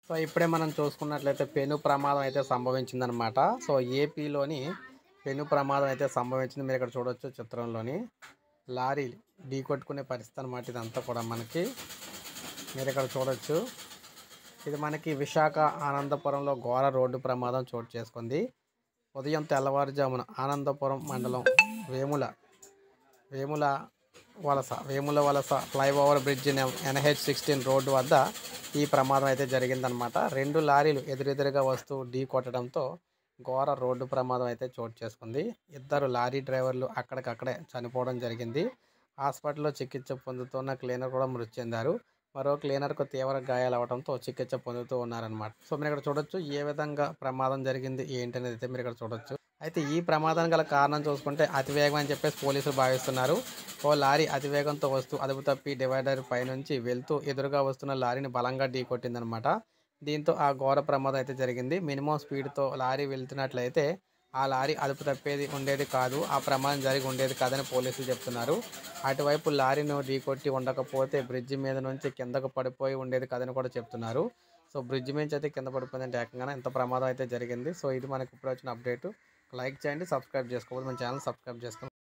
So ఇప్పుడే మనం చూసుకున్నట్లయితే పెను ప్రమాదం అయితే సంభవించిందనమాట. సో ఏపీలోని పెను ప్రమాదం అయితే సంభవించింది. మీరు ఇక్కడ చూడొచ్చు చిత్రంలోని లారీ ఢీకొట్టుకునే పరిస్థితి అనమాట. ఇదంతా కూడా మనకి మీరు ఇక్కడ చూడొచ్చు. ఇది మనకి విశాఖ ఆనందపురంలో ఘోర రోడ్డు ప్రమాదం చోటు చేసుకుంది. ఉదయం తెల్లవారుజామున ఆనందపురం మండలం వేముల వేముల వేముల వలస ఫ్లైఓవర్ బ్రిడ్జ్ NH16 రోడ్డు వద్ద ఈ ప్రమాదం అయితే జరిగిందనమాట. 2 లారీలు ఎదురెదురుగా వస్తూ ఢీ కొట్టడంతో ఘోర రోడ్డు ప్రమాదం అయితే చోటు చేసుకుంది. 2 లారీ డ్రైవర్లు అక్కడికక్కడే చనిపోవడం జరిగింది. హాస్పిటల్లో చికిత్స పొందుతున్న క్లీనర్ కూడా మృతి చెందారు. మరో క్లీనర్కు తీవ్ర గాయాలవడంతో చికిత్స పొందుతూ ఉన్నారనమాట. సో మీరు ఇక్కడ చూడొచ్చు ఏ విధంగా ప్రమాదం జరిగింది ఏంటనేది అయితే మీరు ఇక్కడ చూడొచ్చు. అయితే ఈ ప్రమాదానికి గల కారణం చూసుకుంటే అతివేగం అని చెప్పేసి పోలీసులు భావిస్తున్నారు. ఓ లారీ అతివేగంతో వస్తూ అదుపు తప్పి డివైడర్ పైనుంచి వెళ్తూ ఎదురుగా వస్తున్న లారీని బలంగా ఢీకొట్టిందనమాట. దీంతో ఆ ఘోర ప్రమాదం అయితే జరిగింది. మినిమం స్పీడ్తో లారీ వెళ్తున్నట్లయితే ఆ లారీ అదుపు తప్పేది ఉండేది కాదు, ఆ ప్రమాదం జరిగి ఉండేది కాదని పోలీసులు చెప్తున్నారు. అటువైపు లారీని ఢీకొట్టి ఉండకపోతే బ్రిడ్జి మీద నుంచి కిందకు పడిపోయి ఉండేది కాదని కూడా చెప్తున్నారు. సో బ్రిడ్జి నుంచి అయితే కింద పడిపోయిందంటే ఏకంగా ఎంత ప్రమాదం అయితే జరిగింది. సో ఇది మనకి ఇప్పుడు వచ్చిన అప్డేట్. లైక్ చేయండి, సబ్స్క్రైబ్ చేసుకోవాలి, మన ఛానల్ సబ్స్క్రైబ్ చేసుకోండి.